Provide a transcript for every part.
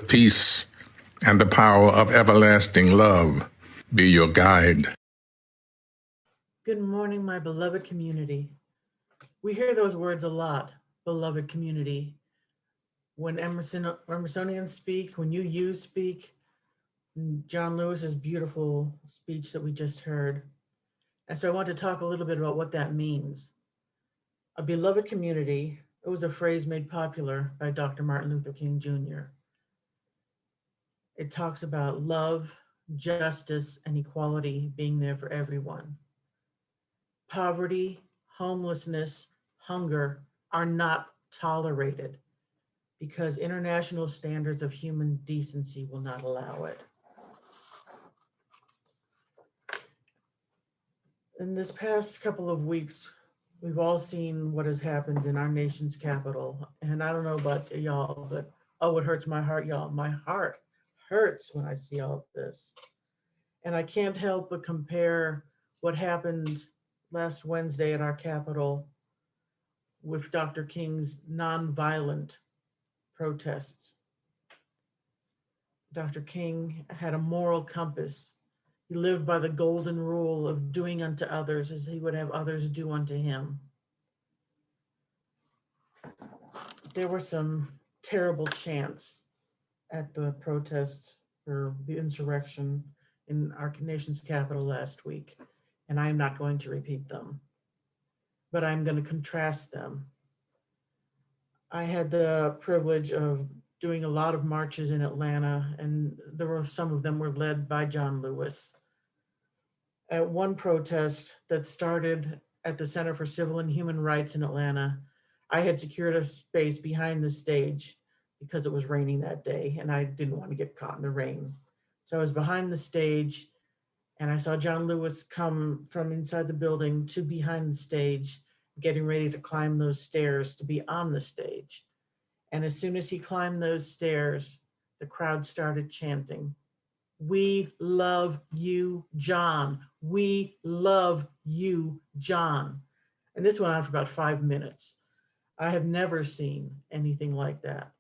peace and the power of everlasting love be your guide. Good morning, my beloved community. We hear those words a lot, beloved community. When Emersonians speak, when you speak, John Lewis's beautiful speech that we just heard. And so I want to talk a little bit about what that means. A beloved community, it was a phrase made popular by Dr. Martin Luther King Jr. It talks about love, justice, and equality being there for everyone. Poverty, homelessness, hunger are not tolerated because international standards of human decency will not allow it. In this past couple of weeks, we've all seen what has happened in our nation's capital. And I don't know about y'all, but oh, it hurts my heart, y'all. My heart hurts when I see all of this. And I can't help but compare what happened last Wednesday at our Capitol with Dr. King's nonviolent protests. Dr. King had a moral compass. He lived by the golden rule of doing unto others as he would have others do unto him. There were some terrible chants at the protests for the insurrection in our nation's capital last week, and I'm not going to repeat them, but I'm going to contrast them. I had the privilege of doing a lot of marches in Atlanta, and some of them were led by John Lewis. At one protest that started at the Center for Civil and Human Rights in Atlanta, I had secured a space behind the stage because it was raining that day and I didn't want to get caught in the rain. So I was behind the stage and I saw John Lewis come from inside the building to behind the stage, getting ready to climb those stairs to be on the stage. And as soon as he climbed those stairs, the crowd started chanting, "We love you, John. We love you, John." And this went on for about 5 minutes. I have never seen anything like that,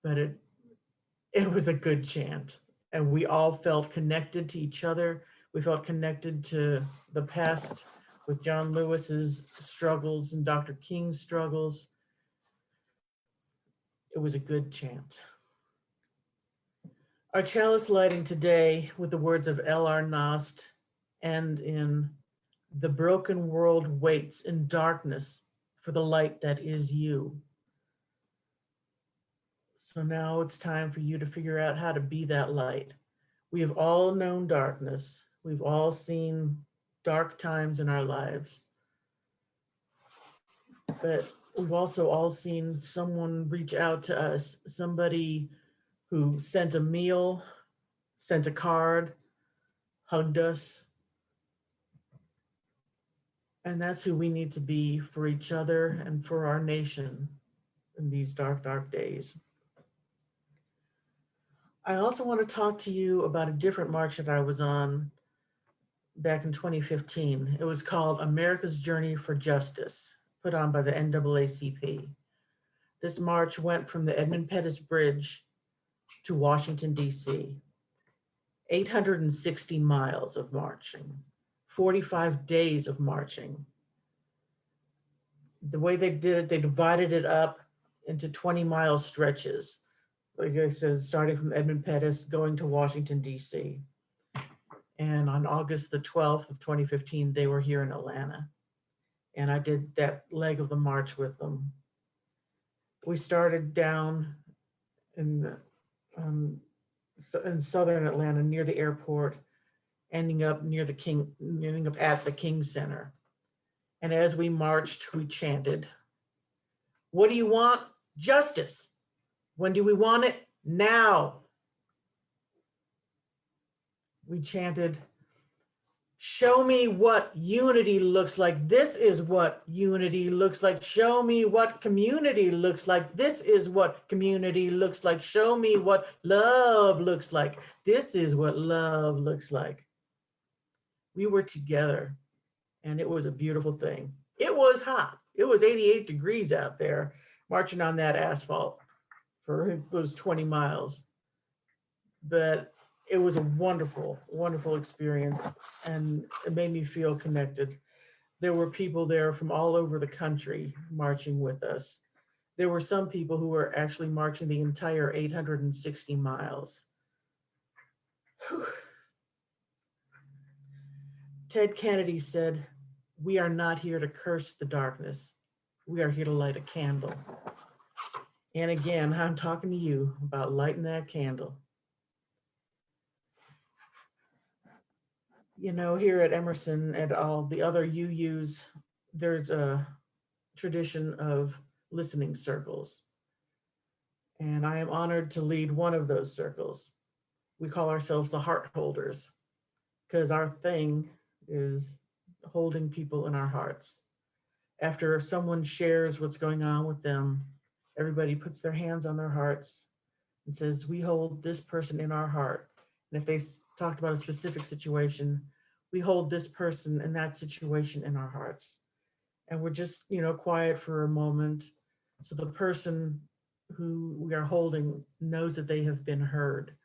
but it was a good chant. And we all felt connected to each other. We felt connected to the past with John Lewis's struggles and Dr. King's struggles. It was a good chant. Our chalice lighting today with the words of L.R. Nost end in, "The broken world waits in darkness for the light that is you." So now it's time for you to figure out how to be that light. We have all known darkness. We've all seen dark times in our lives. But we've also all seen someone reach out to us, somebody who sent a meal, sent a card, hugged us. And that's who we need to be for each other and for our nation in these dark, dark days. I also want to talk to you about a different march that I was on back in 2015. It was called America's Journey for Justice, put on by the NAACP. This march went from the Edmund Pettus Bridge to Washington, D.C. 860 miles of marching, 45 days of marching. The way they did it, they divided it up into 20-mile stretches. Like I said, starting from Edmund Pettus, going to Washington, D.C. And on August the 12th of 2015, they were here in Atlanta. And I did that leg of the march with them. We started down in southern Atlanta near the airport, ending up at the King Center. And as we marched, we chanted, "What do you want? Justice. When do we want it? Now." We chanted, "Show me what unity looks like. This is what unity looks like. Show me what community looks like. This is what community looks like. Show me what love looks like. This is what love looks like." We were together and it was a beautiful thing. It was hot. It was 88 degrees out there marching on that asphalt for those 20 miles. But it was a wonderful, wonderful experience, and it made me feel connected. There were people there from all over the country marching with us. There were some people who were actually marching the entire 860 miles. Whew. Ted Kennedy said, "We are not here to curse the darkness. We are here to light a candle." And again, I'm talking to you about lighting that candle. You know, here at Emerson and all the other UUs, there's a tradition of listening circles. And I am honored to lead one of those circles. We call ourselves the heart holders because our thing is holding people in our hearts. After someone shares what's going on with them, everybody puts their hands on their hearts and says, "We hold this person in our heart." And if they talked about a specific situation, we hold this person and that situation in our hearts. And we're just, quiet for a moment so the person who we are holding knows that they have been heard.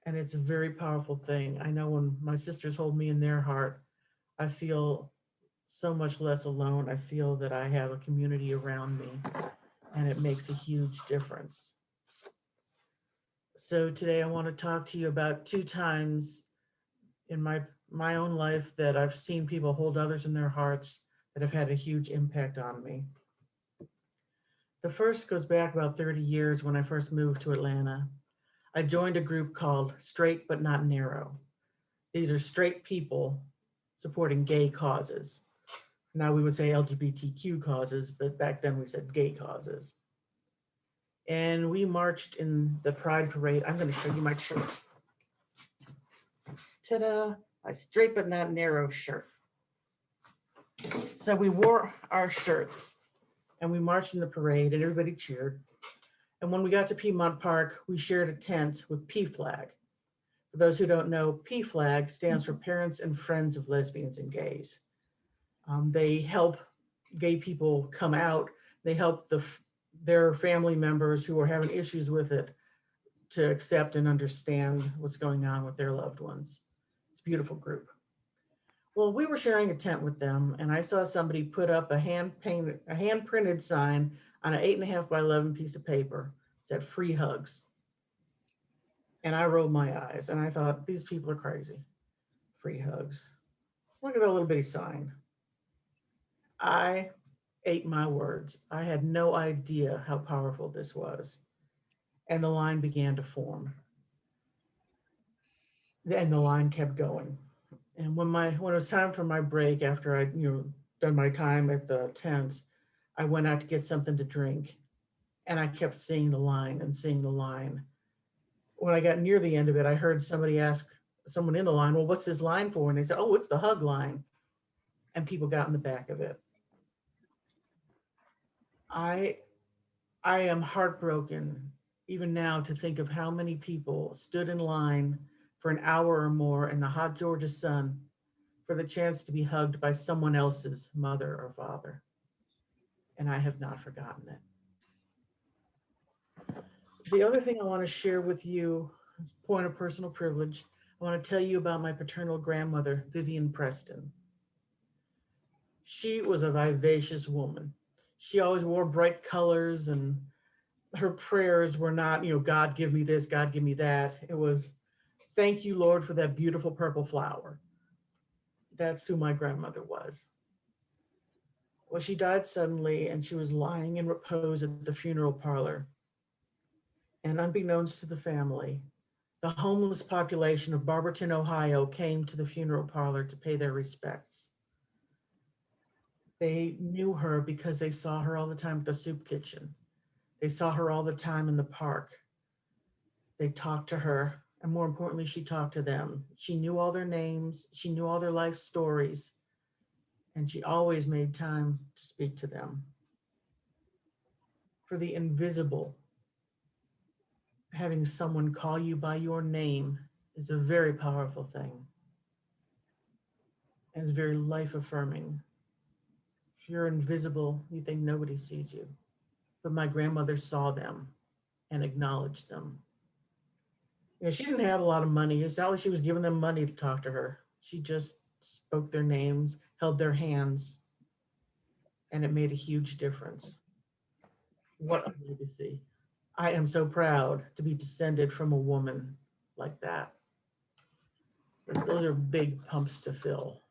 And it's a very powerful thing. I know when my sisters hold me in their heart, I feel so much less alone. I feel that I have a community around me, and it makes a huge difference. So today I want to talk to you about 2 times in my own life that I've seen people hold others in their hearts that have had a huge impact on me. The first goes back about 30 years when I first moved to Atlanta. I joined a group called Straight But Not Narrow. These are straight people supporting gay causes. Now we would say LGBTQ causes, but back then we said gay causes. And we marched in the Pride Parade. I'm going to show you my shirt. Ta-da, my Straight But Not Narrow shirt. So we wore our shirts and we marched in the parade and everybody cheered. And when we got to Piedmont Park, we shared a tent with PFLAG. For those who don't know, PFLAG stands for Parents and Friends of Lesbians and Gays. They help gay people come out. They help their family members who are having issues with it to accept and understand what's going on with their loved ones. It's a beautiful group. Well, we were sharing a tent with them, and I saw somebody put up a hand-printed sign on an 8.5 by 11 piece of paper. It said "Free Hugs." And I rolled my eyes, and I thought, these people are crazy. Free hugs. Look at that little bitty sign. I ate my words. I had no idea how powerful this was. And the line began to form. And the line kept going. And when it was time for my break, after I'd done my time at the tent, I went out to get something to drink. And I kept seeing the line and seeing the line. When I got near the end of it, I heard somebody ask someone in the line, "Well, what's this line for?" And they said, "Oh, it's the hug line." And people got in the back of it. I am heartbroken even now to think of how many people stood in line for an hour or more in the hot Georgia sun for the chance to be hugged by someone else's mother or father. And I have not forgotten it. The other thing I want to share with you is a point of personal privilege. I want to tell you about my paternal grandmother, Vivian Preston. She was a vivacious woman. She always wore bright colors, and her prayers were not, "God give me this, God give me that." It was, "Thank you, Lord, for that beautiful purple flower." That's who my grandmother was. Well, she died suddenly, and she was lying in repose at the funeral parlor. And unbeknownst to the family, the homeless population of Barberton, Ohio came to the funeral parlor to pay their respects. They knew her because they saw her all the time at the soup kitchen. They saw her all the time in the park. They talked to her, and more importantly, she talked to them. She knew all their names. She knew all their life stories, and she always made time to speak to them. For the invisible, having someone call you by your name is a very powerful thing, and it's very life affirming. If you're invisible, you think nobody sees you. but my grandmother saw them and acknowledged them. You know, she didn't have a lot of money. It's not like she was giving them money to talk to her. She just spoke their names, held their hands, and it made a huge difference. What a legacy. I am so proud to be descended from a woman like that. Those are big pumps to fill.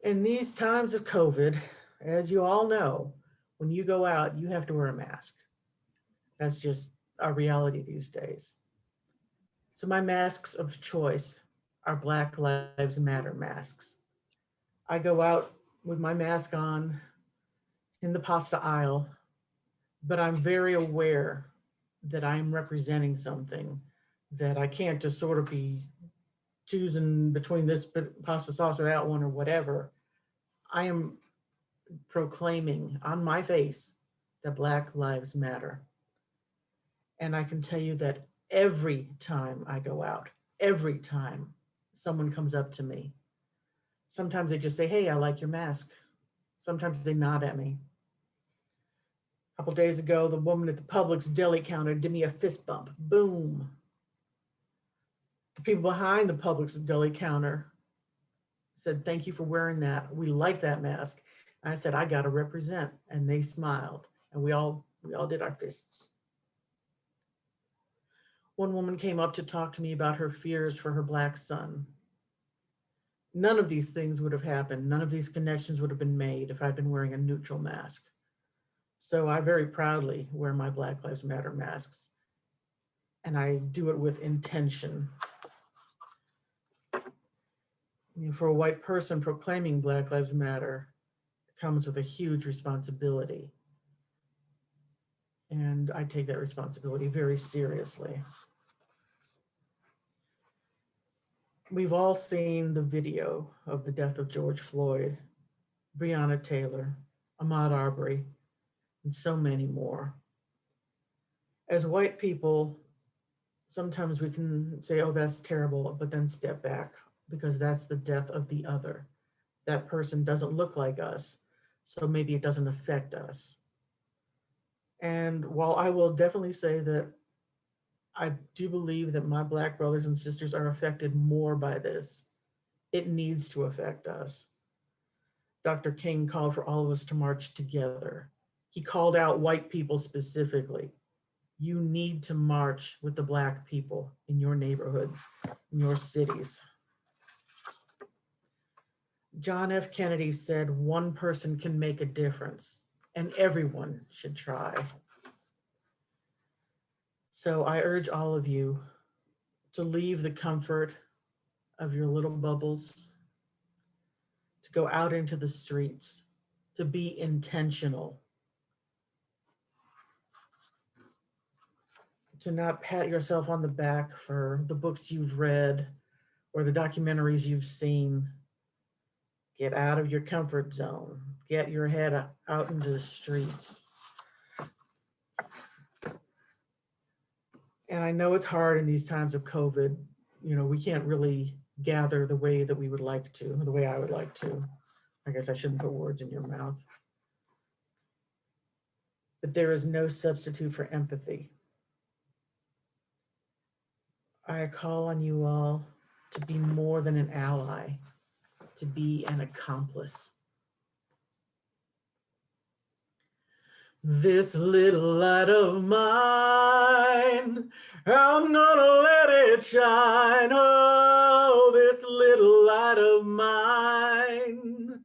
In these times of COVID, as you all know, when you go out, you have to wear a mask. That's just our reality these days. So my masks of choice are Black Lives Matter masks. I go out with my mask on in the pasta aisle, but I'm very aware that I'm representing something, that I can't just sort of be choosing between this pasta sauce or that one or whatever. I am proclaiming on my face that Black Lives Matter. And I can tell you that every time I go out, every time someone comes up to me, sometimes they just say, "Hey, I like your mask." Sometimes they nod at me. A couple days ago, the woman at the Publix deli counter did me a fist bump. Boom. The people behind the Publix deli counter said, "Thank you for wearing that. We like that mask." And I said, "I got to represent." And they smiled, and we all did our fists. One woman came up to talk to me about her fears for her Black son. None of these things would have happened. None of these connections would have been made if I'd been wearing a neutral mask. So I very proudly wear my Black Lives Matter masks, and I do it with intention. You know, for a white person, proclaiming Black Lives Matter comes with a huge responsibility. And I take that responsibility very seriously. We've all seen the video of the death of George Floyd, Breonna Taylor, Ahmaud Arbery, and so many more. As white people, sometimes we can say, "Oh, that's terrible," but then step back, because that's the death of the other. That person doesn't look like us, so maybe it doesn't affect us. And while I will definitely say that I do believe that my Black brothers and sisters are affected more by this, it needs to affect us. Dr. King called for all of us to march together. He called out white people specifically. You need to march with the Black people in your neighborhoods, in your cities. John F. Kennedy said, "One person can make a difference, and everyone should try." So I urge all of you to leave the comfort of your little bubbles, to go out into the streets, to be intentional, to not pat yourself on the back for the books you've read or the documentaries you've seen. Get out of your comfort zone. Get your head out into the streets. And I know it's hard in these times of COVID. You know, we can't really gather the way that we would like to, the way I would like to. I guess I shouldn't put words in your mouth. But there is no substitute for empathy. I call on you all to be more than an ally, to be an accomplice. This little light of mine, I'm gonna let it shine. Oh, this little light of mine,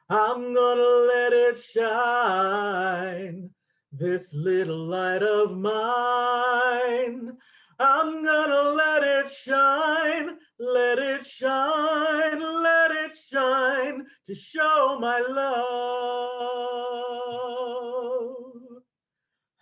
I'm gonna let it shine. This little light of mine, I'm gonna let it shine, let it shine, let it shine to show my love.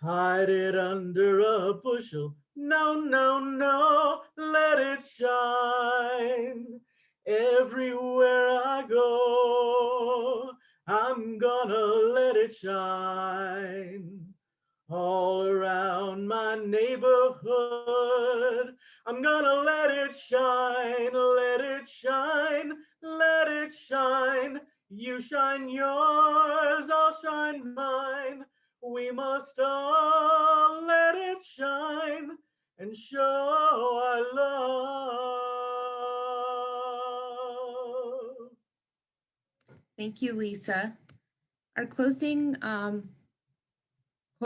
Hide it under a bushel, no, no, no, let it shine. Everywhere I go, I'm gonna let it shine. All around my neighborhood, I'm gonna let it shine, let it shine, let it shine. You shine yours, I'll shine mine. We must all let it shine and show our love. Thank you, Lisa. Our closing